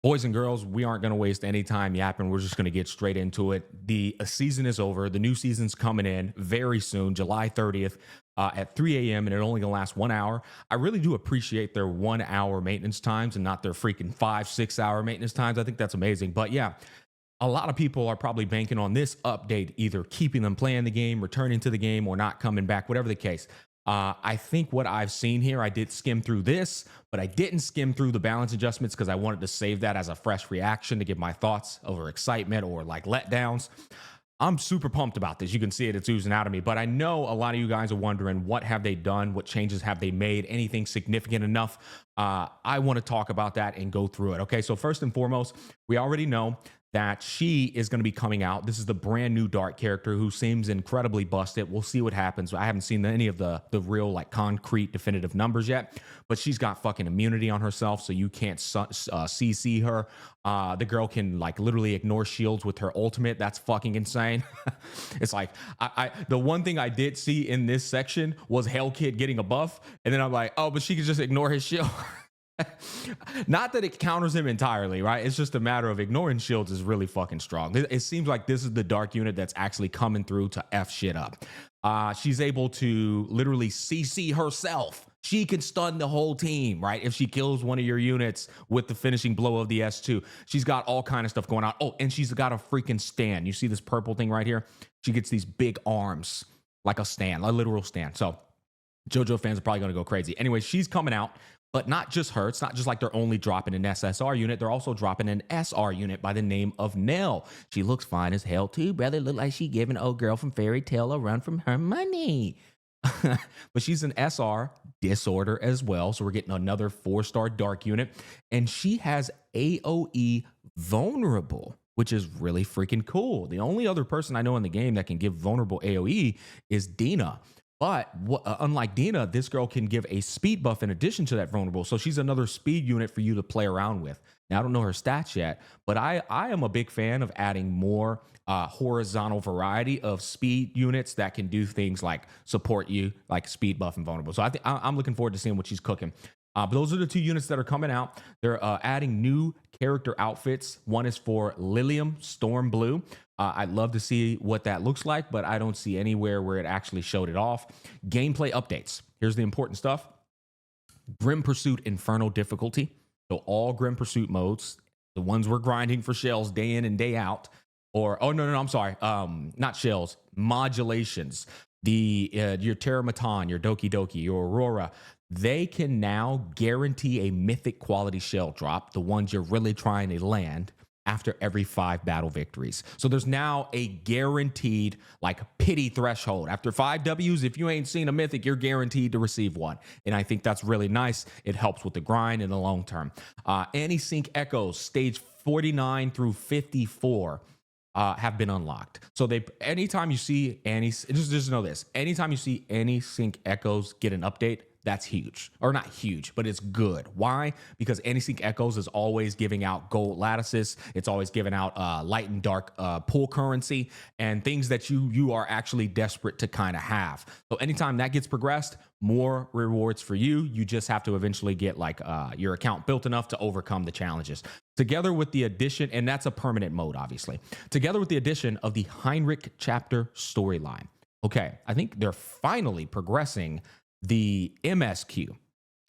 Boys and girls, we aren't going to waste any time yapping. We're just going to get straight into it. The season is over. The new season's coming in very soon, July 30th at 3 a.m., and it only going to last 1 hour. I really do appreciate their 1 hour maintenance times and not their freaking 5-6 hour maintenance times. I think that's amazing. But yeah, a lot of people are probably banking on this update, either keeping them playing the game, returning to the game, or not coming back, whatever the case. I think what I've seen here, I did skim through this, but I didn't skim through the balance adjustments because I wanted to save that as a fresh reaction to give my thoughts over excitement or like letdowns. I'm super pumped about this. You can see it, it's oozing out of me. But I know a lot of you guys are wondering, what have they done? What changes have they made? Anything significant enough? I want to talk about that and go through it. Okay, so first and foremost, we already know that she is going to be coming out. This is the brand new Dark character who seems incredibly busted. We'll see what happens. I haven't seen any of the real like concrete definitive numbers yet, but she's got fucking immunity on herself, so you can't CC her. The girl can like literally ignore shields with her ultimate. That's fucking insane. It's like the one thing I did see in this section was Hell Kid getting a buff, and then I'm like, oh, but she can just ignore his shield. Not that it counters him entirely, right? It's just a matter of ignoring shields is really fucking strong. It seems like this is the Dark unit that's actually coming through to F shit up. She's able to literally CC herself. She can stun the whole team, right? If she kills one of your units with the finishing blow of the S2. She's got all kind of stuff going on. Oh, and she's got a freaking stand. You see this purple thing right here? She gets these big arms, like a stand, a literal stand. So JoJo fans are probably going to go crazy. Anyway, she's coming out. But not just her. It's not just like they're only dropping an SSR unit. They're also dropping an SR unit by the name of Nell. She looks fine as hell too, brother. Look like she giving old girl from Fairy Tale a run from her money. But she's an SR disorder as well. So we're getting another 4-star Dark unit. And she has AoE vulnerable, which is really freaking cool. The only other person I know in the game that can give vulnerable AoE is Dina. But unlike Dina, this girl can give a speed buff in addition to that vulnerable. So she's another speed unit for you to play around with. Now, I don't know her stats yet, but I am a big fan of adding more horizontal variety of speed units that can do things like support you, like speed buff and vulnerable. So I'm looking forward to seeing what she's cooking. But those are the two units that are coming out. They're adding new character outfits. One is for Lilium Storm Blue. I'd love to see what that looks like, but I don't see anywhere where it actually showed it off. Gameplay updates. Here's the important stuff. Grim Pursuit Inferno difficulty. So all Grim Pursuit modes, the ones we're grinding for shells day in and day out, or, oh, no, I'm sorry. Not shells, modulations. Your Terramatan, your Doki Doki, your Aurora, they can now guarantee a mythic quality shell drop, the ones you're really trying to land, after every 5 battle victories. So there's now a guaranteed like pity threshold. After 5 Ws, if you ain't seen a mythic, you're guaranteed to receive one. And I think that's really nice. It helps with the grind in the long term. Anti-sync echoes, stage 49 through 54. Have been unlocked. So anytime you see just know this, anytime you see any sync echoes get an update, that's huge. Or not huge, but it's good. Why? Because Anti-Sync Echoes is always giving out gold lattices. It's always giving out light and dark pool currency and things that you are actually desperate to kind of have. So anytime that gets progressed, more rewards for you. You just have to eventually get like your account built enough to overcome the challenges. Together with the addition, and that's a permanent mode, obviously. Together with the addition of the Heinrich chapter storyline. Okay, I think they're finally progressing the MSQ.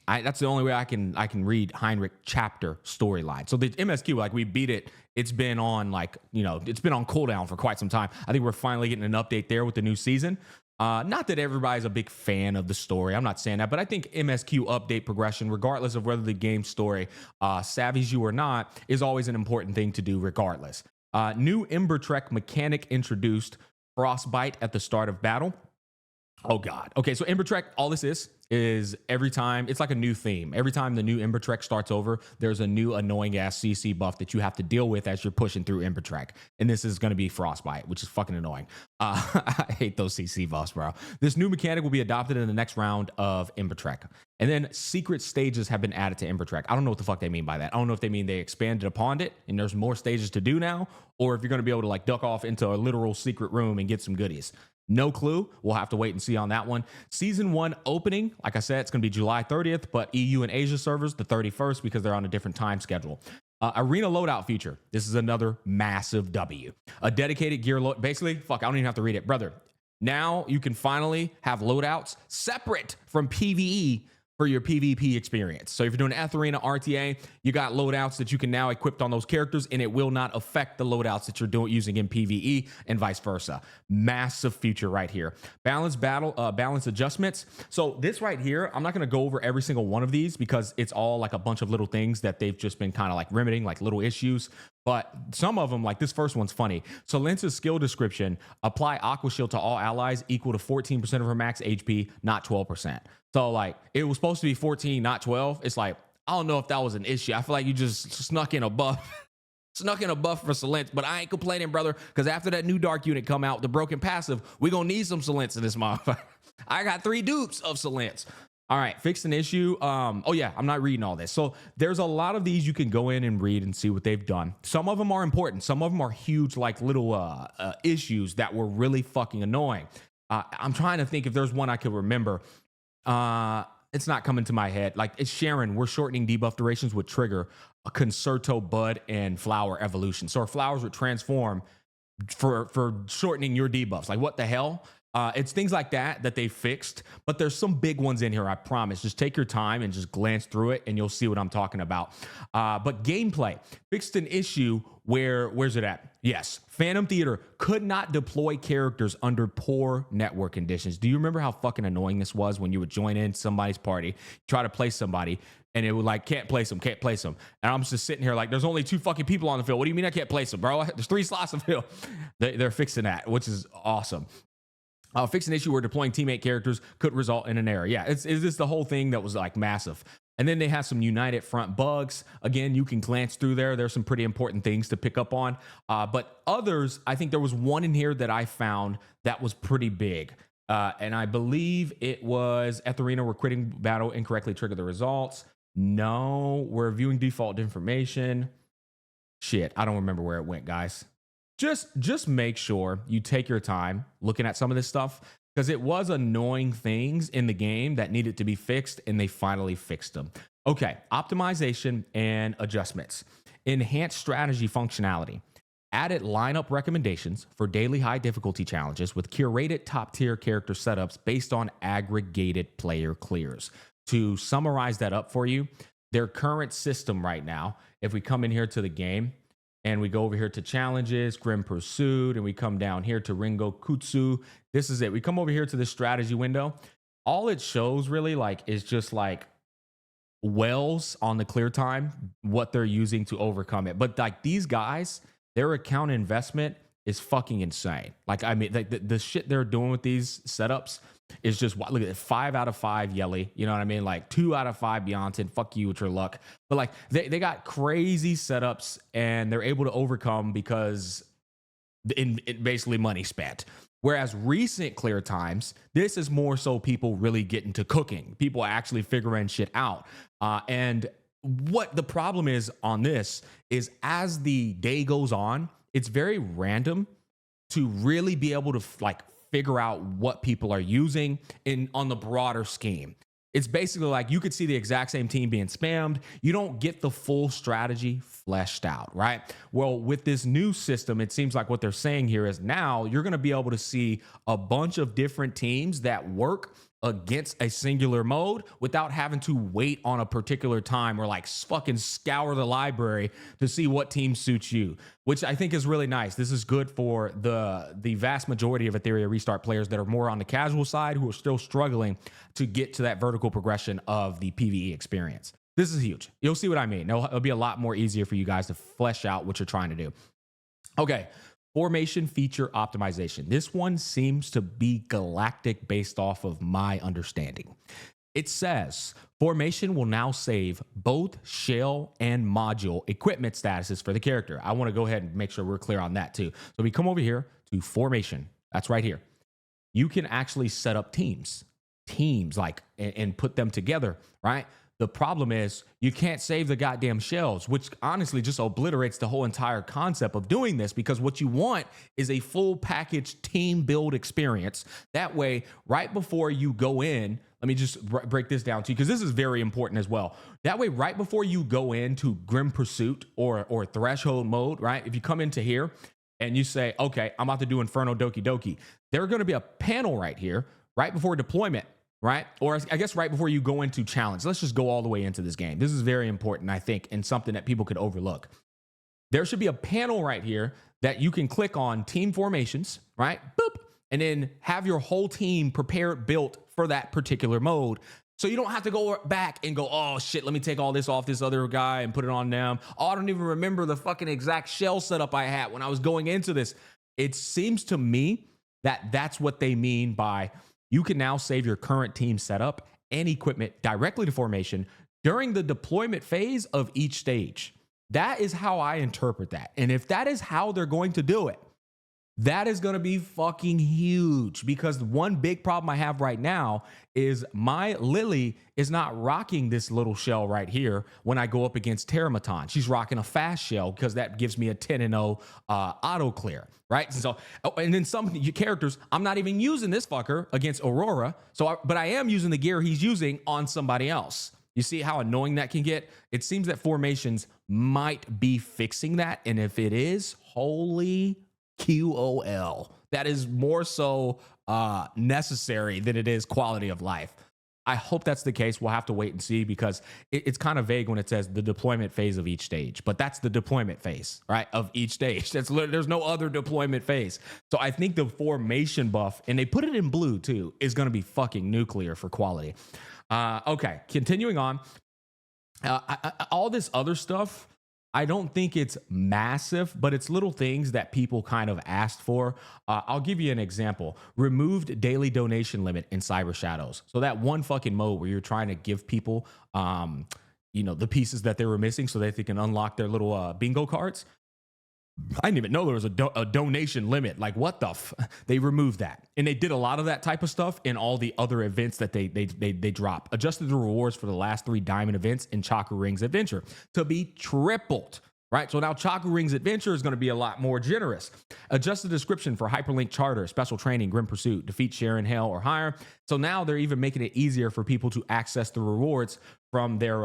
That's the only way I can read Heinrich chapter storyline. So the MSQ, like we beat it. It's been on it's been on cooldown for quite some time. I think we're finally getting an update there with the new season. Not that everybody's a big fan of the story. I'm not saying that, but I think MSQ update progression, regardless of whether the game story savvies you or not, is always an important thing to do regardless. New Ember Trek mechanic introduced, Frostbite at the start of battle. Oh God. Okay, so Ember Trek, all this is every time, it's like a new theme. Every time the new Ember Trek starts over, there's a new annoying ass CC buff that you have to deal with as you're pushing through Ember Trek. And this is going to be Frostbite, which is fucking annoying. I hate those CC buffs, bro. This new mechanic will be adopted in the next round of Ember Trek. And then secret stages have been added to Ember Trek. I don't know what the fuck they mean by that. I don't know if they mean they expanded upon it and there's more stages to do now, or if you're going to be able to like duck off into a literal secret room and get some goodies. No clue. We'll have to wait and see on that one. Season 1 opening, like I said, it's going to be July 30th, but EU and Asia servers the 31st because they're on a different time schedule. Arena loadout feature. This is another massive W. A dedicated gear load. Basically, fuck, I don't even have to read it. Brother, now you can finally have loadouts separate from PvE for your PvP experience. So if you're doing Etheria RTA, you got loadouts that you can now equip on those characters, and it will not affect the loadouts that you're using in PvE and vice versa. Massive feature right here. Balance adjustments. So this right here, I'm not going to go over every single one of these because it's all like a bunch of little things that they've just been kind of like remedying, like little issues. But some of them, like this first one's funny. So Lence's skill description: apply Aqua Shield to all allies equal to 14% of her max HP, not 12%. So like it was supposed to be 14, not 12. It's like, I don't know if that was an issue. I feel like you just snuck in a buff. Snuck in a buff for Silence, but I ain't complaining, brother, because after that new dark unit come out, the broken passive, we gonna need some Silence in this motherfucker. I got 3 dupes of Silence. All right, fixed an issue. Oh yeah, I'm not reading all this. So there's a lot of these you can go in and read and see what they've done. Some of them are important. Some of them are huge, like little issues that were really fucking annoying. I'm trying to think if there's one I could remember. It's not coming to my head. Like it's Sharon. We're shortening debuff durations with trigger a Concerto Bud and Flower evolution. So our flowers would transform for shortening your debuffs. Like what the hell? It's things like that they fixed, but there's some big ones in here, I promise. Just take your time and just glance through it and you'll see what I'm talking about. But gameplay fixed an issue where's it at? Yes, Phantom Theater could not deploy characters under poor network conditions. Do you remember how fucking annoying this was when you would join in somebody's party, try to play somebody, and it would like, can't place them. And I'm just sitting here like, there's only 2 fucking people on the field. What do you mean I can't place them, bro? There's 3 slots of field. They're fixing that, which is awesome. Fix an issue where deploying teammate characters could result in an error. Yeah, it's just the whole thing that was like massive. And then they have some United Front bugs. Again, you can glance through there. There's some pretty important things to pick up on. But others, I think there was one in here that I found that was pretty big. And I believe it was Etheria, we're quitting battle, incorrectly trigger the results. No, we're viewing default information. Shit, I don't remember where it went, guys. Just make sure you take your time looking at some of this stuff because it was annoying things in the game that needed to be fixed and they finally fixed them. Okay, optimization and adjustments. Enhanced strategy functionality. Added lineup recommendations for daily high difficulty challenges with curated top tier character setups based on aggregated player clears. To summarize that up for you, their current system right now, if we come in here to the game, and we go over here to challenges, Grim Pursuit, and we come down here to Ringo Kutsu. This is it. We come over here to this strategy window. All it shows really like is just like wells on the clear time, what they're using to overcome it. But like these guys, their account investment is fucking insane. Like, I mean, the shit they're doing with these setups is just, look at it, 5 out of 5 Yelly, you know what I mean? Like 2 out of 5 Beyonce, fuck you with your luck. But like they got crazy setups and they're able to overcome because in basically money spent. Whereas recent clear times, this is more so people really getting to cooking, people actually figuring shit out. And what the problem is on this is as the day goes on, it's very random to really be able to like figure out what people are using on the broader scheme. It's basically like you could see the exact same team being spammed. You don't get the full strategy fleshed out, right? Well, with this new system, it seems like what they're saying here is now you're going to be able to see a bunch of different teams that work against a singular mode without having to wait on a particular time or like fucking scour the library to see what team suits you, which I think is really nice. This is good for the vast majority of Etheria Restart players that are more on the casual side who are still struggling to get to that vertical progression of the PvE experience. This is huge. You'll see what I mean. It'll be a lot more easier for you guys to flesh out what you're trying to do. Okay. Formation feature optimization. This one seems to be galactic based off of my understanding. It says formation will now save both shell and module equipment statuses for the character. I want to go ahead and make sure we're clear on that too. So we come over here to formation. That's right here. You can actually set up teams like and put them together, right? The problem is you can't save the goddamn shells, which honestly just obliterates the whole entire concept of doing this, because what you want is a full package team build experience. That way, right before you go in, let me just break this down to you because this is very important as well. That way, right before you go into Grim Pursuit or Threshold mode, right? If you come into here and you say, okay, I'm about to do Inferno Doki Doki, there's going to be a panel right here, right before deployment, right? Or I guess right before you go into challenge. Let's just go all the way into this game. This is very important, I think, and something that people could overlook. There should be a panel right here that you can click on team formations, right? Boop. And then have your whole team prepared, built for that particular mode. So you don't have to go back and go, oh shit, let me take all this off this other guy and put it on them. Oh, I don't even remember the fucking exact shell setup I had when I was going into this. It seems to me that that's what they mean by you can now save your current team setup and equipment directly to formation during the deployment phase of each stage. That is how I interpret that. And if that is how they're going to do it, that is going to be fucking huge, because one big problem I have right now is my Lily is not rocking this little shell right here when I go up against Terramaton. She's rocking a fast shell because that gives me a 10-0 auto clear, right? So, and then some characters, I'm not even using this fucker against Aurora, but I am using the gear he's using on somebody else. You see how annoying that can get? It seems that formations might be fixing that, and if it is, holy QOL. That is more so necessary than it is quality of life. I hope that's the case. We'll have to wait and see, because it's kind of vague when it says the deployment phase of each stage, but that's the deployment phase, right, of each stage. There's no other deployment phase. So I think the formation buff, and they put it in blue too, is going to be fucking nuclear for quality. Okay, continuing on. All this other stuff, I don't think it's massive, but it's little things that people kind of asked for. I'll give you an example. Removed daily donation limit in Cyber Shadows. So that one fucking mode where you're trying to give people, the pieces that they were missing so that they can unlock their little bingo cards. I didn't even know there was a donation limit. Like, what the they removed that. And they did a lot of that type of stuff in all the other events that they drop. Adjusted the rewards for the last 3 diamond events in Chakra Rings Adventure to be tripled, right? So now Chakra Rings Adventure is going to be a lot more generous. Adjust the description for Hyperlink Charter, Special Training, Grim Pursuit, Defeat Sharon Hell, or higher. So now they're even making it easier for people to access the rewards from their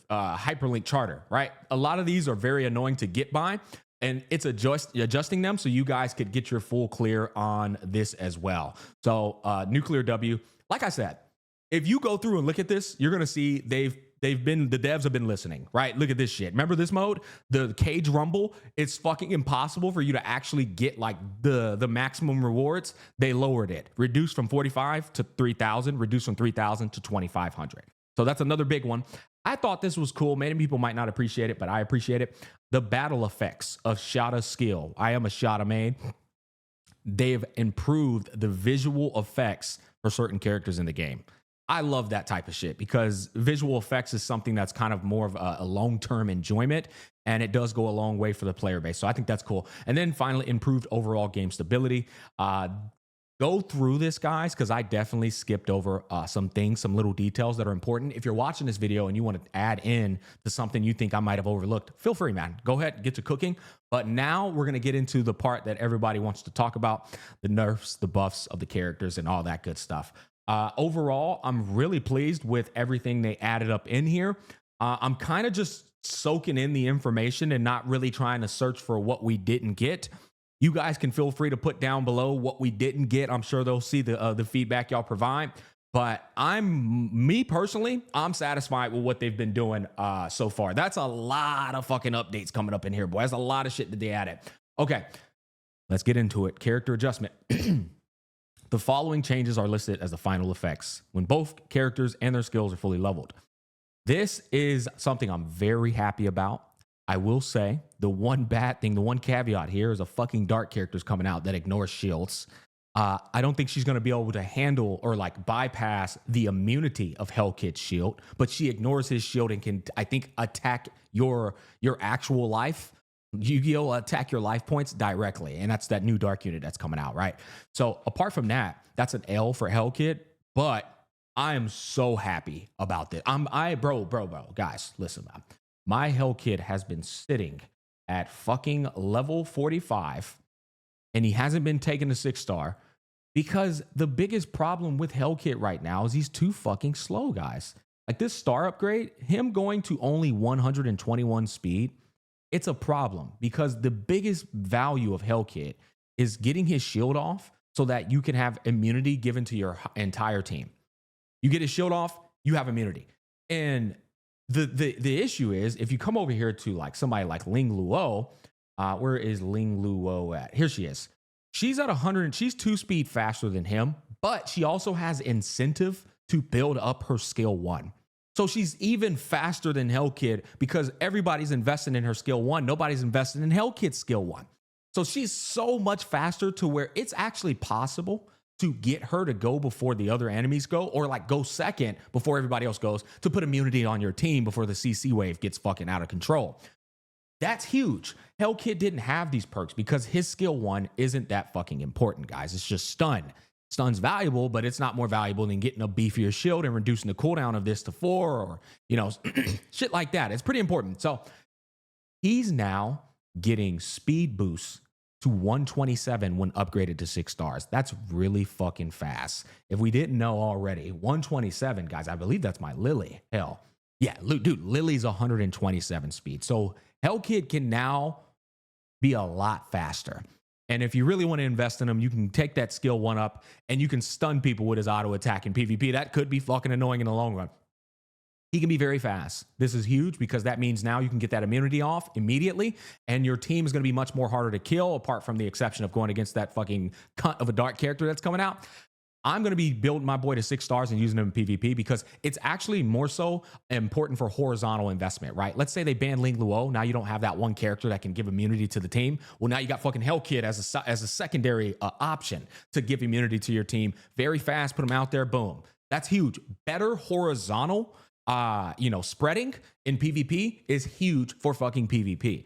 hyperlink charter, right? A lot of these are very annoying to get by, and it's adjusting them so you guys could get your full clear on this as well. So Nuclear W, like I said, if you go through and look at this, you're gonna see the devs have been listening, right? Look at this shit. Remember this mode, the Cage Rumble? It's fucking impossible for you to actually get like the maximum rewards. They lowered it, reduced from 45 to 3,000, reduced from 3,000 to 2,500. So that's another big one. I thought this was cool. Many people might not appreciate it, but I appreciate it. The battle effects of Shada's skill. I am a Shada main. They've improved the visual effects for certain characters in the game. I love that type of shit, because visual effects is something that's kind of more of a long-term enjoyment, and it does go a long way for the player base. So I think that's cool. And then finally, improved overall game stability. Go through this, guys, because I definitely skipped over some things, some little details that are important. If you're watching this video and you want to add in to something you think I might have overlooked, feel free, man. Go ahead, get to cooking. But now we're going to get into the part that everybody wants to talk about, the nerfs, the buffs of the characters, and all that good stuff. Overall, I'm really pleased with everything they added up in here. I'm kind of just soaking in the information and not really trying to search for what we didn't get. You guys can feel free to put down below what we didn't get. I'm sure they'll see the feedback y'all provide. But me personally, I'm satisfied with what they've been doing so far. That's a lot of fucking updates coming up in here, boy. That's a lot of shit that they added. Okay, let's get into it. Character adjustment. The following changes are listed as the final effects when both characters and their skills are fully leveled. This is something I'm very happy about. I will say the one bad thing, the one caveat here is a fucking Dark character's coming out that ignores shields. I don't think she's going to be able to handle or like bypass the immunity of Hellkid's shield, but she ignores his shield and can, I think, attack your actual life. Yu-Gi-Oh! Attack your life points directly, and that's that new Dark unit that's coming out, right? So apart from that, that's an L for Hellkid, but I am so happy about this. Bro, guys, listen, man. My Hellkid has been sitting at fucking level 45, and he hasn't been taken to 6-star Because the biggest problem with Hellkit right now is he's too fucking slow, guys. Like this star upgrade, him going to only 121 speed, it's a problem because the biggest value of Hellkit is getting his shield off so that you can have immunity given to your entire team. You get his shield off, you have immunity. And the issue is if you come over here to like somebody like Ling Luo, where is Ling Luo at? Here she is. She's at 100. She's 2 speed faster than him, but she also has incentive to build up her skill 1. So she's even faster than Hellkit because everybody's investing in her skill 1. Nobody's invested in Hellkit's skill 1. So she's so much faster to where it's actually possible to get her to go before the other enemies go, or like go second before everybody else goes, to put immunity on your team before the CC wave gets fucking out of control. That's huge. Hellkit didn't have these perks because his skill 1 isn't that fucking important, guys. It's just stun. Stun's valuable, but it's not more valuable than getting a beefier shield and reducing the cooldown of this to 4 or, you know, shit like that. It's pretty important. So he's now getting speed boosts to 127 when upgraded to 6 stars. That's really fucking fast. If we didn't know already, 127, guys, I believe that's my Lily. Hell, yeah, dude, Lily's 127 speed. So Hellkit can now be a lot faster. And if you really want to invest in him, you can take that skill 1 up and you can stun people with his auto attack in PvP. That could be fucking annoying in the long run. He can be very fast. This is huge because that means now you can get that immunity off immediately and your team is going to be much more harder to kill, apart from the exception of going against that fucking cunt of a dark character that's coming out. I'm going to be building my boy to 6 stars and using him in PvP because it's actually more so important for horizontal investment, right? Let's say they ban Ling Luo. Now you don't have that one character that can give immunity to the team. Well, now you got fucking Hellkit as a secondary option to give immunity to your team. Very fast, put them out there, boom. That's huge. Better horizontal, spreading in PvP is huge for fucking PvP.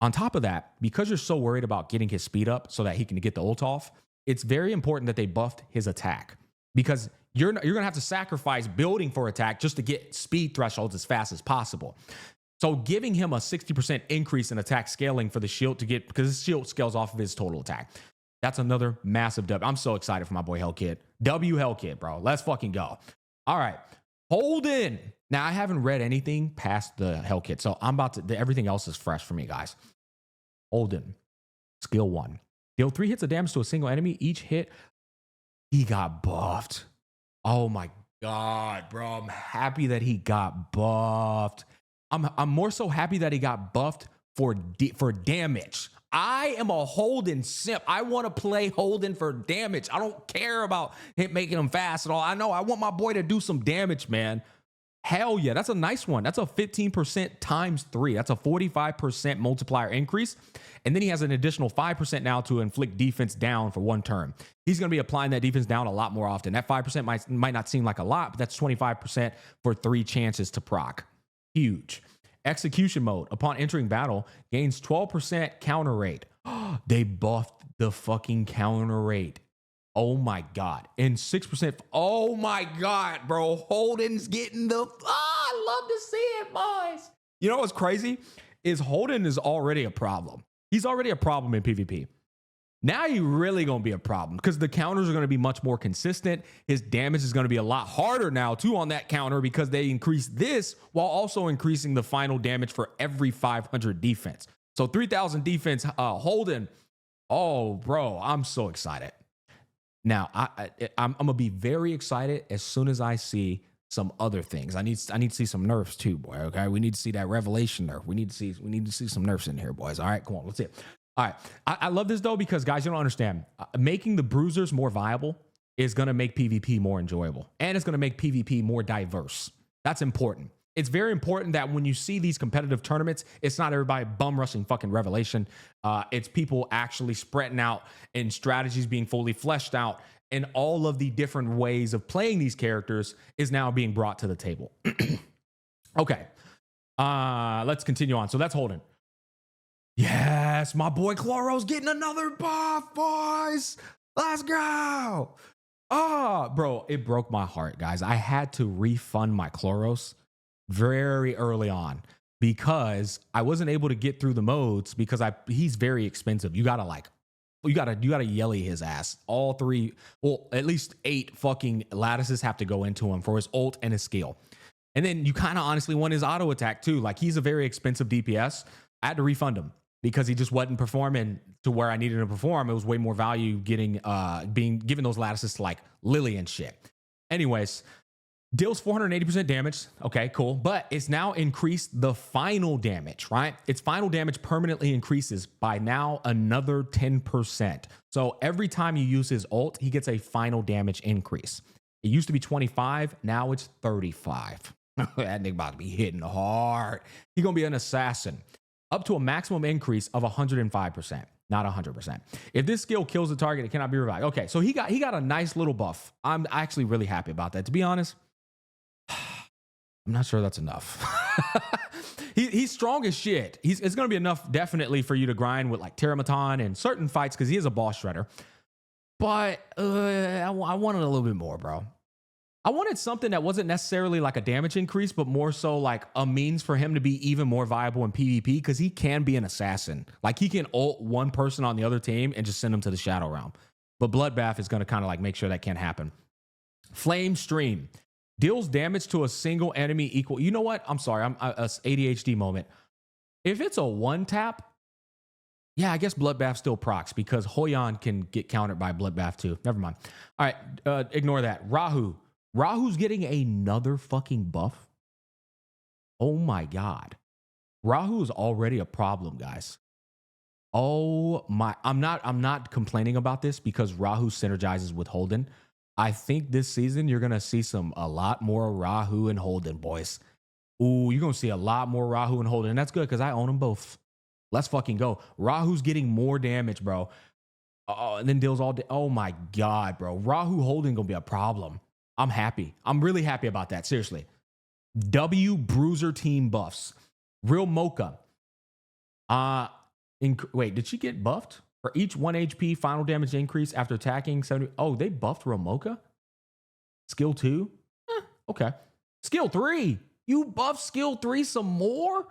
On top of that, because you're so worried about getting his speed up so that he can get the ult off, it's very important that they buffed his attack because you're going to have to sacrifice building for attack just to get speed thresholds as fast as possible. So giving him a 60% increase in attack scaling for the shield because his shield scales off of his total attack. That's another massive W. I'm so excited for my boy Hellkit. W Hellkit, bro. Let's fucking go. All right. Holden. Now, I haven't read anything past the Hellkit, so everything else is fresh for me, guys. Holden. Skill 1. Deal 3 hits of damage to a single enemy. Each hit, he got buffed. Oh my God, bro. I'm happy that he got buffed. I'm more so happy that he got buffed for damage. I am a Holden simp. I want to play Holden for damage. I don't care about him making him fast at all. I want my boy to do some damage, man. Hell yeah, that's a nice one. That's a 15% times 3. That's a 45% multiplier increase. And then he has an additional 5% now to inflict defense down for 1 turn. He's going to be applying that defense down a lot more often. That 5% might not seem like a lot, but that's 25% for 3 chances to proc. Huge. Execution mode. Upon entering battle, gains 12% counter rate. They buffed the fucking counter rate. Oh my God. And 6%. Oh my God, bro. Holden's getting I love to see it, boys. You know what's crazy? Is Holden is already a problem. He's already a problem in PvP. Now he's really going to be a problem because the counters are going to be much more consistent. His damage is going to be a lot harder now too on that counter because they increase this while also increasing the final damage for every 500 defense. So 3,000 defense, Holden. Oh, bro, I'm so excited. Now, I'm going to be very excited as soon as I see some other things. I need to see some nerfs too, boy. Okay, we need to see that revelation nerf. We need to see some nerfs in here, boys. All right, come on, let's see it. All right, I love this though because guys, you don't understand. Making the bruisers more viable is going to make PvP more enjoyable, and it's going to make PvP more diverse. That's important. It's very important that when you see these competitive tournaments, it's not everybody bum rushing fucking revelation. It's people actually spreading out and strategies being fully fleshed out, and all of the different ways of playing these characters is now being brought to the table. Okay, let's continue on. So that's Holden. Yes, my boy Chloros getting another buff, boys. Let's go. Bro, it broke my heart, guys. I had to refund my Chloros very early on because I wasn't able to get through the modes because he's very expensive. You gotta like you gotta yelly his ass. All 3, well, at least 8 fucking lattices have to go into him for his ult and his skill. And then you kind of honestly want his auto attack too. Like, he's a very expensive DPS. I had to refund him because he just wasn't performing to where I needed to perform. It was way more value getting being given those lattices to like Lily and shit. Anyways, deals 480% damage. Okay, cool. But it's now increased the final damage, right? Its final damage permanently increases by now another 10%. So every time you use his ult, he gets a final damage increase. It used to be 25, now it's 35. That nigga about to be hitting hard. He's gonna be an assassin. Up to a maximum increase of 105%, not 100%. If this skill kills the target, it cannot be revived. Okay, so he got a nice little buff. I'm actually really happy about that. To be honest, I'm not sure that's enough. He's strong as shit. It's going to be enough definitely for you to grind with like Terramaton and certain fights because he is a boss shredder. But I wanted a little bit more, bro. I wanted something that wasn't necessarily like a damage increase, but more so like a means for him to be even more viable in PvP because he can be an assassin. Like, he can ult one person on the other team and just send them to the Shadow Realm. But Bloodbath is going to kind of like make sure that can't happen. Flame Stream. Deals damage to a single enemy equal. You know what? I'm sorry. I'm a ADHD moment. If it's a one tap, yeah, I guess Bloodbath still procs because Hoyan can get countered by Bloodbath too. Never mind. All right. Ignore that. Rahu. Rahu's getting another fucking buff. Oh my God. Rahu is already a problem, guys. Oh my. I'm not complaining about this because Rahu synergizes with Holden. I think this season you're going to see a lot more Rahu and Holden, boys. Ooh, you're going to see a lot more Rahu and Holden. And that's good because I own them both. Let's fucking go. Rahu's getting more damage, bro. And then deals all day. Oh my God, bro. Rahu Holden going to be a problem. I'm happy. I'm really happy about that. Seriously. W Bruiser team buffs. Real Mocha. Wait, did she get buffed? For each 1 HP final damage increase after attacking 70. Oh, they buffed Real Mocha? Skill 2? Okay. Skill 3. You buff skill 3 some more?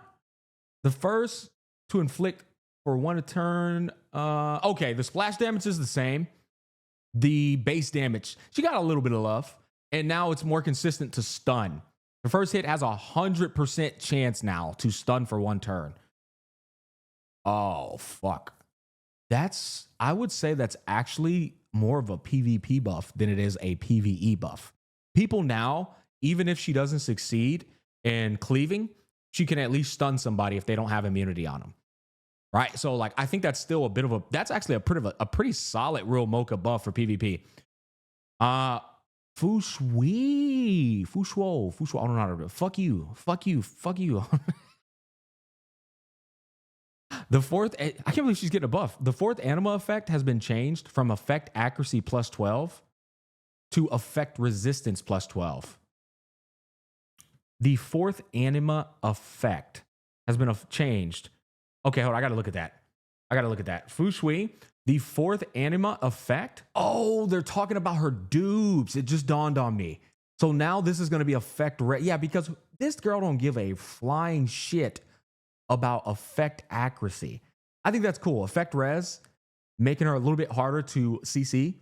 The first to inflict for 1 a turn. Okay, the splash damage is the same. The base damage, she got a little bit of love. And now it's more consistent to stun. The first hit has 100% chance now to stun for 1 turn. Oh, fuck. I would say that's actually more of a PvP buff than it is a PvE buff. People now, even if she doesn't succeed in cleaving, she can at least stun somebody if they don't have immunity on them. Right? So, like, I think that's still a bit of that's actually a pretty solid Real Mocha buff for PvP. Foo Shui. Foo Shuo. I don't know how to do it. Fuck you. The fourth, I can't believe she's getting a buff. The fourth anima effect has been changed from effect accuracy plus 12 to effect resistance plus 12. The fourth anima effect has been changed. Okay, hold on. I got to look at that. Foo Shui, the fourth anima effect. Oh, they're talking about her dupes. It just dawned on me. So now this is going to be effect. Yeah, because this girl don't give a flying shit about effect accuracy. I think that's cool. Effect res, making her a little bit harder to CC.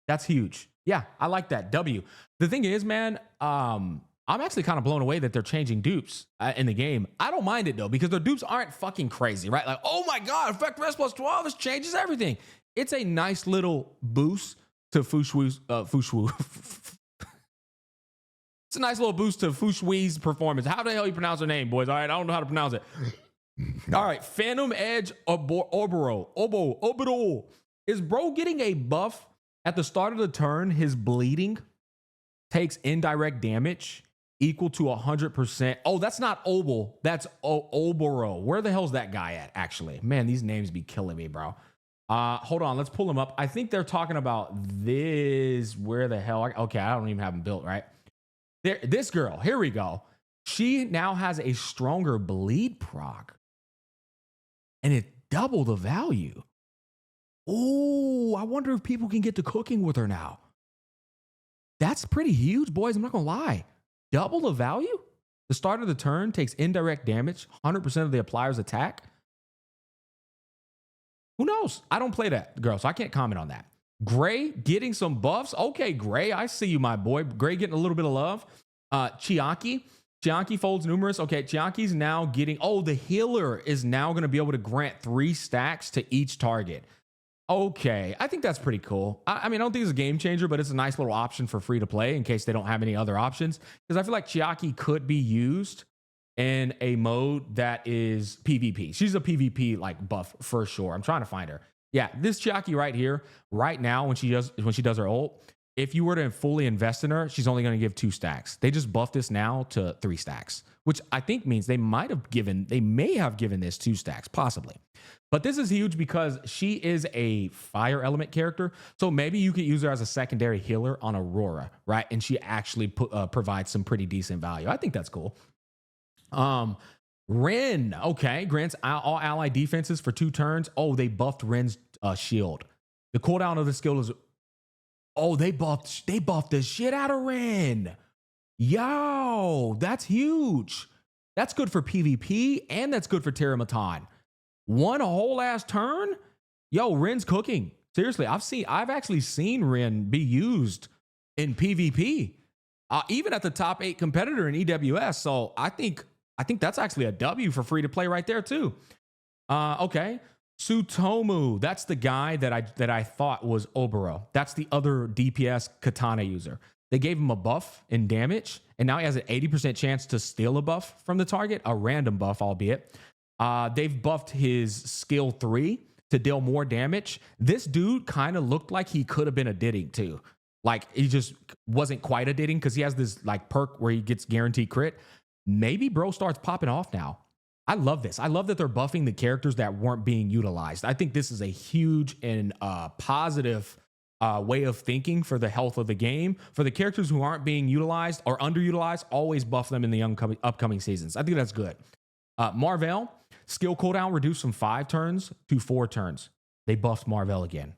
That's huge. Yeah, I like that. W. The thing is, man, I'm actually kind of blown away that they're changing dupes in the game. I don't mind it though, because the dupes aren't fucking crazy, right? Like, oh my God, effect res plus 12, this changes everything. It's a nice little boost to Foo Shui's, it's a nice little boost to Foo Shui's performance. How the hell you pronounce her name, boys? All right, I don't know how to pronounce it. All right, Phantom Edge Oboro. Is bro getting a buff at the start of the turn? His bleeding takes indirect damage equal to 100%. Oh, that's not Obel. That's Oboro. Where the hell's that guy at, actually? Man, these names be killing me, bro. Hold on, let's pull him up. I think they're talking about this. Where the hell? Okay, I don't even have him built, right? This girl, here we go. She now has a stronger bleed proc. And it doubled the value. Oh, I wonder if people can get to cooking with her now. That's pretty huge, boys. I'm not going to lie. Double the value? The start of the turn takes indirect damage, 100% of the applier's attack. Who knows? I don't play that, girl, so I can't comment on that. Gray getting some buffs. Okay, Gray, I see you, my boy. Gray getting a little bit of love. Chiaki. Chiaki folds numerous. Okay, Chiaki's now getting... Oh, the healer is now going to be able to grant 3 stacks to each target. Okay, I think that's pretty cool. I mean, I don't think it's a game changer, but it's a nice little option for free to play in case they don't have any other options. Because I feel like Chiaki could be used in a mode that is PvP. She's a PvP like buff for sure. I'm trying to find her. Yeah, this Chiaki right here, right now when she does her ult, if you were to fully invest in her, she's only going to give 2 stacks. They just buffed this now to 3 stacks, which I think means they may have given this 2 stacks, possibly. But this is huge because she is a fire element character. So maybe you could use her as a secondary healer on Aurora, right? And she actually provides some pretty decent value. I think that's cool. Ren, okay, grants all ally defenses for 2 turns. Oh, they buffed Ren's shield. The cooldown of the skill is... Oh, they buffed the shit out of Ren. Yo, that's huge. That's good for PvP and that's good for Terramatan. 1 whole ass turn? Yo, Ren's cooking. Seriously, I've actually seen Ren be used in PvP. Even at the top 8 competitor in EWS. So I think that's actually a W for free to play right there too. Okay. Tsutomu, that's the guy that I thought was Oboro. That's the other DPS katana user. They gave him a buff in damage, and now he has an 80% chance to steal a buff from the target, a random buff, albeit. They've buffed his skill 3 to deal more damage. This dude kind of looked like he could have been a Didding too. Like he just wasn't quite a Didding because he has this like perk where he gets guaranteed crit. Maybe bro starts popping off now. I love this. I love that they're buffing the characters that weren't being utilized. I think this is a huge and positive way of thinking for the health of the game. For the characters who aren't being utilized or underutilized, always buff them in the upcoming seasons. I think that's good. Marvel, skill cooldown reduced from 5 turns to 4 turns. They buffed Marvel again.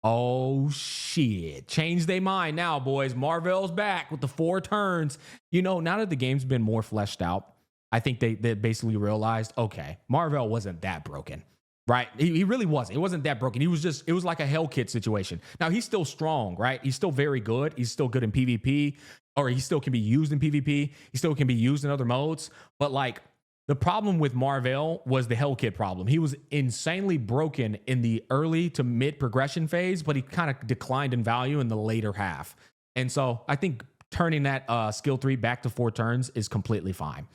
Oh, shit. Changed their mind now, boys. Marvel's back with the 4 turns. You know, now that the game's been more fleshed out, I think they basically realized, okay, Marvel wasn't that broken, right? He really wasn't. It wasn't that broken. It was like a Hell Kit situation. Now, he's still strong, right? He's still very good. He's still good in PvP, or he still can be used in PvP. He still can be used in other modes. But like the problem with Marvel was the Hell Kit problem. He was insanely broken in the early to mid progression phase, but he kind of declined in value in the later half. And so I think turning that skill 3 back to 4 turns is completely fine.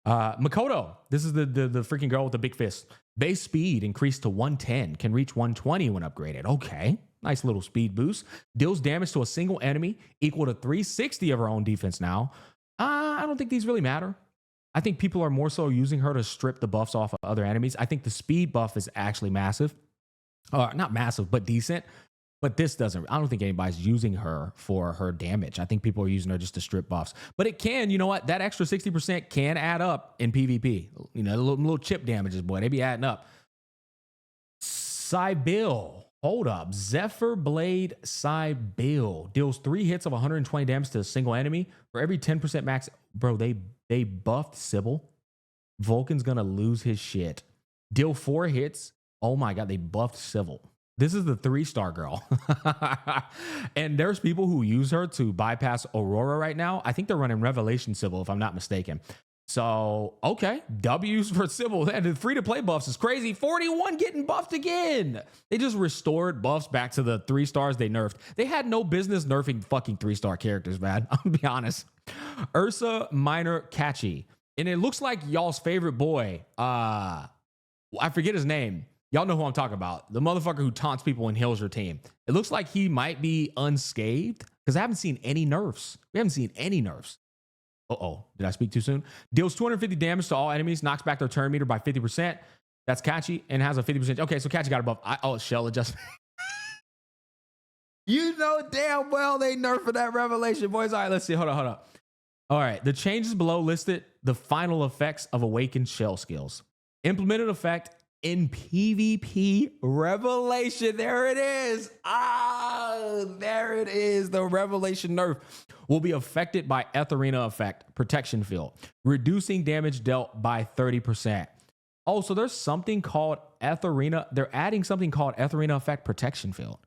Makoto, this is the freaking girl with the big fist. Base speed increased to 110, can reach 120 when upgraded. Okay, nice little speed boost. Deals damage to a single enemy equal to 360 of her own defense now. I don't think these really matter. I think people are more so using her to strip the buffs off of other enemies. I think the speed buff is actually massive. Not massive, but decent. But this doesn't, I don't think anybody's using her for her damage. I think people are using her just to strip buffs. But it can, you know what? That extra 60% can add up in PvP. You know, little chip damages, boy. They be adding up. Sybil. Hold up. Zephyr Blade Sybil. Deals 3 hits of 120 damage to a single enemy. For every 10% max. Bro, they buffed Sybil. Vulcan's going to lose his shit. Deal 4 hits. Oh my God, they buffed Sybil. This is the 3-star girl. And there's people who use her to bypass Aurora right now. I think they're running Revelation Sybil, if I'm not mistaken. So, okay. W's for Sybil. And the free-to-play buffs is crazy. 41 getting buffed again. They just restored buffs back to the 3 stars they nerfed. They had no business nerfing fucking 3-star characters, man. I'm gonna be honest. Ursa Minor Catchy. And it looks like y'all's favorite boy. I forget his name. Y'all know who I'm talking about. The motherfucker who taunts people and heals your team. It looks like he might be unscathed because I haven't seen any nerfs. We haven't seen any nerfs. Uh-oh. Did I speak too soon? Deals 250 damage to all enemies. Knocks back their turn meter by 50%. That's catchy and has a 50%. Okay, so catchy got a buff. Shell adjustment. You know damn well they nerfed that revelation, boys. All right, let's see. Hold on. All right, the changes below listed the final effects of awakened shell skills. Implemented effect in PvP revelation. There it is. There it is. The revelation nerf will be affected by Etheria effect protection field, reducing damage dealt by 30%. Oh, so there's something called Etheria. They're adding something called Etheria Effect Protection Field.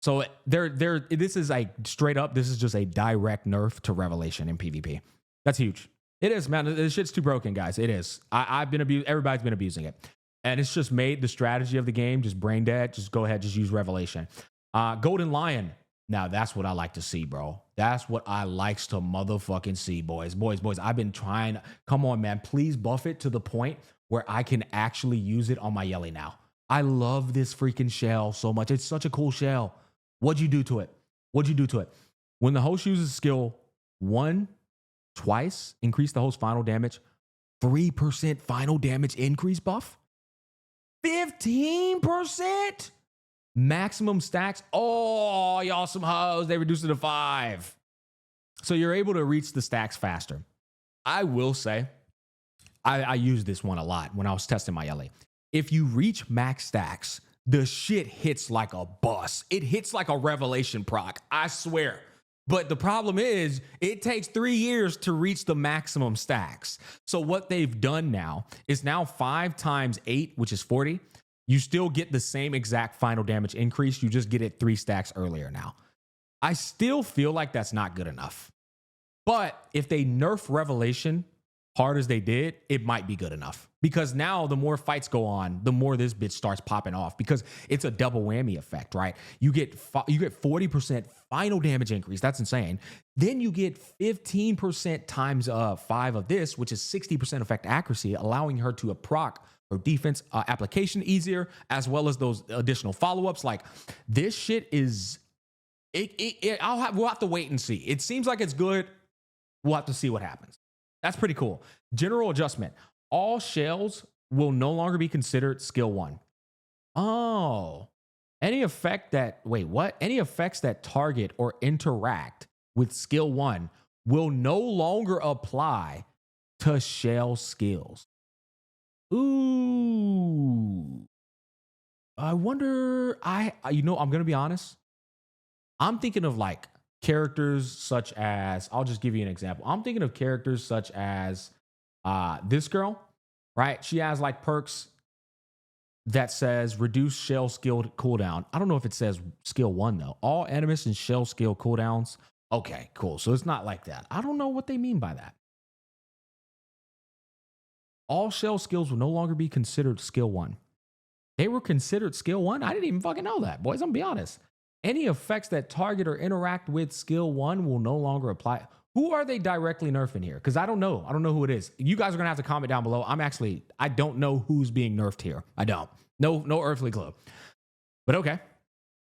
So this is like straight up, this is just a direct nerf to Revelation in PvP. That's huge. It is, man. This shit's too broken, guys. It is. I've been abused. Everybody's been abusing it. And it's just made the strategy of the game just brain dead. Just go ahead, just use Revelation. Golden Lion. Now, that's what I like to see, bro. That's what I likes to motherfucking see, boys. Boys. I've been trying. Come on, man. Please buff it to the point where I can actually use it on my Yelly now. I love this freaking shell so much. It's such a cool shell. What'd you do to it? When the host uses skill 1 twice, increase the host final damage, 3% final damage increase buff, 15%. Maximum stacks. Oh, y'all some hoes. They reduced it to 5. So you're able to reach the stacks faster. I will say, I used this one a lot when I was testing my LA. If you reach max stacks, the shit hits like a bus. It hits like a Revelation proc. I swear. But the problem is, it takes 3 years to reach the maximum stacks. So what they've done now is now 5 times 8, which is 40. You still get the same exact final damage increase. You just get it 3 stacks earlier now. I still feel like that's not good enough. But if they nerf Revelation hard as they did, it might be good enough. Because now the more fights go on, the more this bitch starts popping off. Because it's a double whammy effect, right? You get 40% final damage increase. That's insane. Then you get 15% times 5 of this, which is 60% effect accuracy, allowing her to proc or defense application easier, as well as those additional follow-ups. Like, this shit is we'll have to wait and see. It seems like it's good. We'll have to see what happens. That's pretty cool. General adjustment. All shells will no longer be considered skill 1. Oh. Any effects that target or interact with skill 1 will no longer apply to shell skills. Ooh. I wonder, I'm going to be honest. I'm thinking of like characters such as, I'll just give you an example. I'm thinking of characters such as this girl, right? She has like perks that says reduce shell skill cooldown. I don't know if it says skill 1 though. All enemies and shell skill cooldowns. Okay, cool. So it's not like that. I don't know what they mean by that. All shell skills will no longer be considered skill 1. They were considered skill 1? I didn't even fucking know that, boys. I'm gonna be honest. Any effects that target or interact with skill 1 will no longer apply. Who are they directly nerfing here? Because I don't know. I don't know who it is. You guys are gonna have to comment down below. I don't know who's being nerfed here. I don't. No earthly clue. But okay.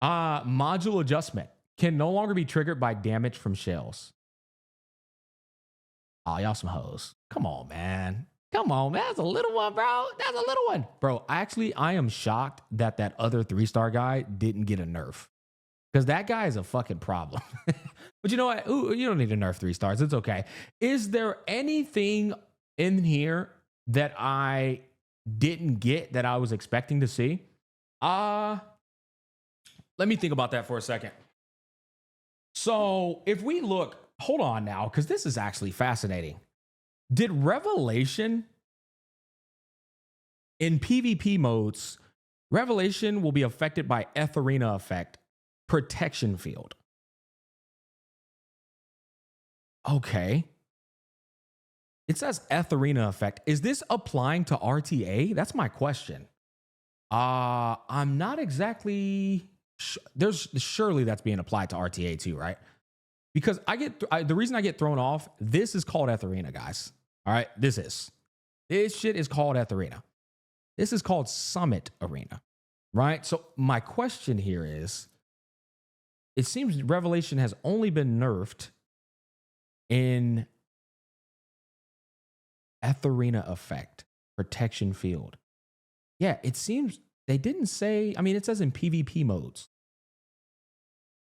Module adjustment can no longer be triggered by damage from shells. Oh, y'all some hoes. Come on, man. That's a little one, bro. That's a little one. Bro, I am shocked that other 3-star guy didn't get a nerf. Because that guy is a fucking problem. But you know what? Ooh, you don't need to nerf 3 stars. It's okay. Is there anything in here that I didn't get that I was expecting to see? Let me think about that for a second. So if we look, hold on now, because this is actually fascinating. Did Revelation in PvP modes, Revelation will be affected by Etheria effect protection field? Okay. It says Etheria effect. Is this applying to RTA? That's my question. I'm not exactly surely that's being applied to RTA too, right? Because the reason I get thrown off, this is called Etheria, guys. All right, this shit is called Etheria. This is called Summit Arena, right? So my question here is, it seems Revelation has only been nerfed in Etheria effect protection field. Yeah, it seems they didn't say, I mean, it says in PvP modes.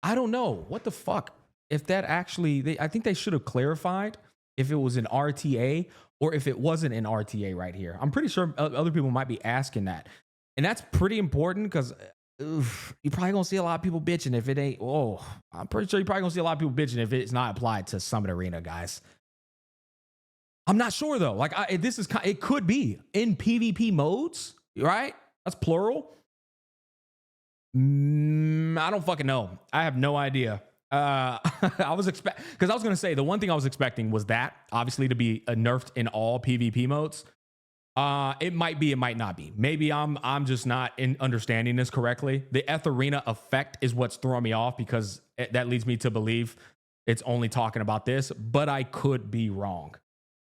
I don't know. What the fuck? If that actually, I think they should have clarified if it was an RTA or if it wasn't an RTA right here. I'm pretty sure other people might be asking that. And that's pretty important because you're probably going to see a lot of people bitching if it ain't. Oh, I'm pretty sure you're probably going to see a lot of people bitching if it's not applied to Summit Arena, guys. I'm not sure though. Like it could be in PvP modes, right? That's plural. I don't fucking know. I have no idea. I was because I was gonna say the one thing I was expecting was that obviously to be nerfed in all PvP modes. It might be, it might not be. Maybe I'm just not understanding this correctly. The Etheria effect is what's throwing me off because that leads me to believe it's only talking about this, but I could be wrong.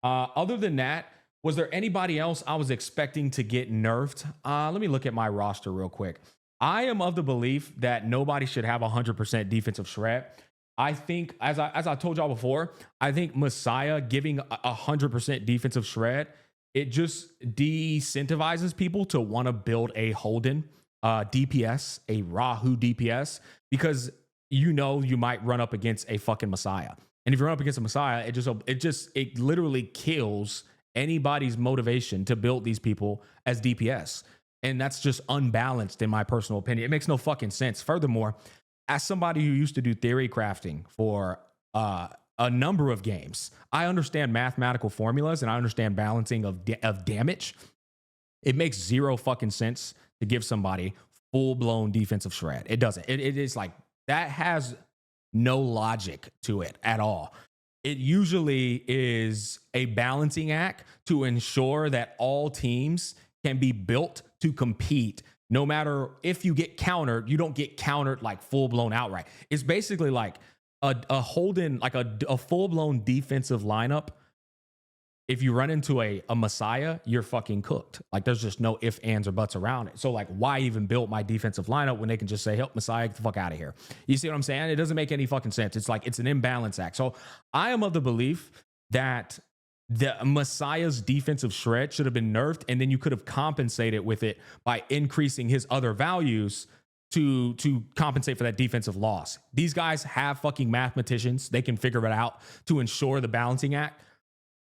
Other than that, was there anybody else I was expecting to get nerfed? Let me look at my roster real quick. I am of the belief that nobody should have 100% defensive shred. I think, as I told y'all before, I think Messiah giving 100% defensive shred, it just de-incentivizes people to want to build a Holden DPS, a Rahu DPS, because you know you might run up against a fucking Messiah. And if you run up against a Messiah, it literally kills anybody's motivation to build these people as DPS. And that's just unbalanced in my personal opinion. It makes no fucking sense. Furthermore, as somebody who used to do theory crafting for a number of games, I understand mathematical formulas and I understand balancing of damage. It makes zero fucking sense to give somebody full-blown defensive shred. It doesn't. It is like, that has no logic to it at all. It usually is a balancing act to ensure that all teams can be built to compete. No matter if you get countered, you don't get countered like full-blown outright. It's basically like a Holden, like a full-blown defensive lineup. If you run into a Messiah, you're fucking cooked. Like there's just no ifs, ands, or buts around it. So like, why even build my defensive lineup when they can just say, help Messiah, get the fuck out of here? You see what I'm saying? It doesn't make any fucking sense. It's like, it's an imbalance act. So I am of the belief that the Messiah's defensive shred should have been nerfed, and then you could have compensated with it by increasing his other values to compensate for that defensive loss. These guys have fucking mathematicians. They can figure it out to ensure the balancing act.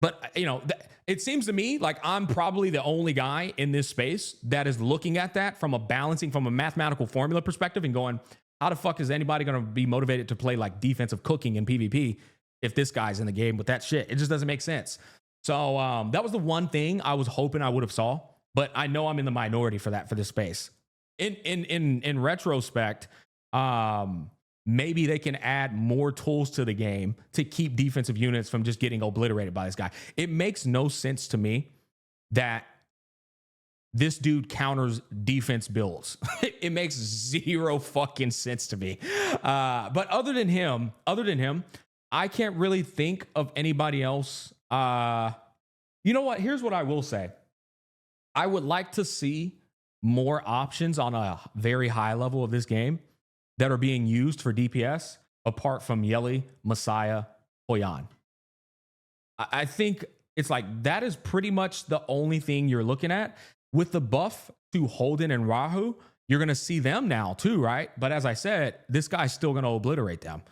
But, you know, it seems to me like I'm probably the only guy in this space that is looking at that from a mathematical formula perspective and going, how the fuck is anybody going to be motivated to play like defensive cooking in PvP if this guy's in the game with that shit? It just doesn't make sense. So that was the one thing I was hoping I would have saw, but I know I'm in the minority for this space. In retrospect, maybe they can add more tools to the game to keep defensive units from just getting obliterated by this guy. It makes no sense to me that this dude counters defense builds. It makes zero fucking sense to me. But other than him, I can't really think of anybody else. You know what? Here's what I will say. I would like to see more options on a very high level of this game that are being used for DPS apart from Yeli, Messiah, Hoyan. I think it's like that is pretty much the only thing you're looking at. With the buff to Holden and Rahu, you're going to see them now too, right? But as I said, this guy's still going to obliterate them.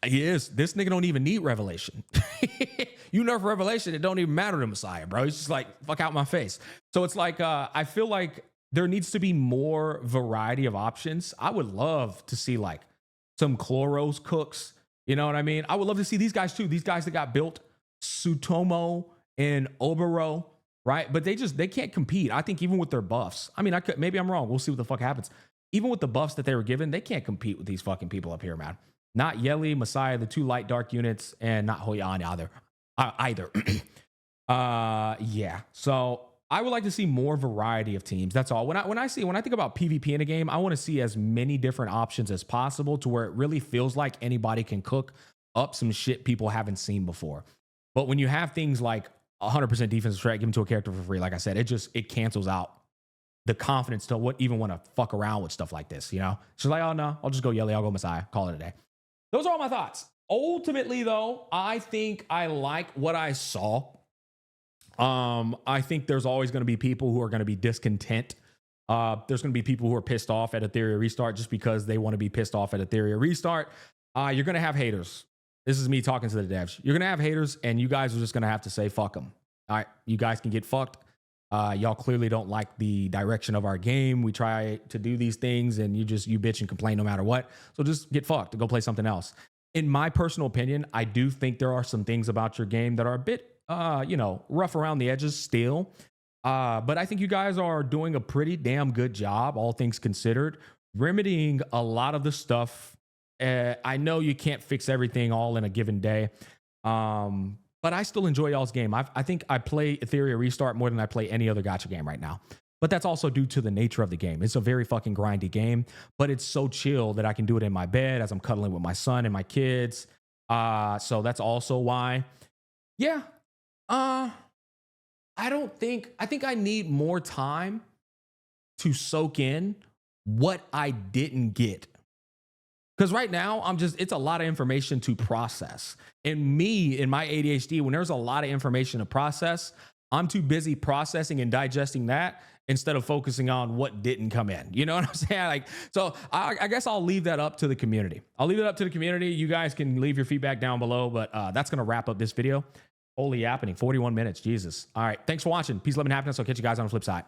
He is. This nigga don't even need Revelation. You nerf Revelation, it don't even matter to Messiah, bro. He's just like, fuck out my face. So it's like, I feel like there needs to be more variety of options. I would love to see like some Chloros cooks. You know what I mean? I would love to see these guys too. These guys that got built, Sutomo and Obero, right? But they can't compete. I think even with their buffs, I mean, maybe I'm wrong. We'll see what the fuck happens. Even with the buffs that they were given, they can't compete with these fucking people up here, man. Not Yeli, Messiah, the two light dark units, and not Hoyan either. Yeah. So I would like to see more variety of teams. That's all. When I think about PvP in a game, I want to see as many different options as possible to where it really feels like anybody can cook up some shit people haven't seen before. But when you have things like 100% defensive threat given to a character for free, like I said, it cancels out the confidence to even want to fuck around with stuff like this. You know, it's just like, oh no, I'll just go Yeli, I'll go Messiah, call it a day. Those are all my thoughts. Ultimately, though, I think I like what I saw. I think there's always going to be people who are going to be discontent. There's going to be people who are pissed off at Etheria Restart just because they want to be pissed off at Etheria Restart. You're going to have haters. This is me talking to the devs. You're going to have haters, and you guys are just going to have to say, fuck them. All right, you guys can get fucked. Y'all clearly don't like the direction of our game. We try to do these things and you bitch and complain no matter what. So just get fucked and go play something else. in my personal opinion, I do think there are some things about your game that are a bit, rough around the edges still. But I think you guys are doing a pretty damn good job, all things considered, remedying a lot of the stuff. I know you can't fix everything all in a given day, but I still enjoy y'all's game. I think I play Etheria Restart more than I play any other gacha game right now. But that's also due to the nature of the game. It's a very fucking grindy game, but it's so chill that I can do it in my bed as I'm cuddling with my son and my kids. So that's also why. Yeah. I think I need more time to soak in what I didn't get. Because right now, it's a lot of information to process. And me, in my ADHD, when there's a lot of information to process, I'm too busy processing and digesting that instead of focusing on what didn't come in. You know what I'm saying? So I guess I'll leave that up to the community. I'll leave it up to the community. You guys can leave your feedback down below, but that's going to wrap up this video. Holy happening, 41 minutes, Jesus. All right, thanks for watching. Peace, love, and happiness. I'll catch you guys on the flip side.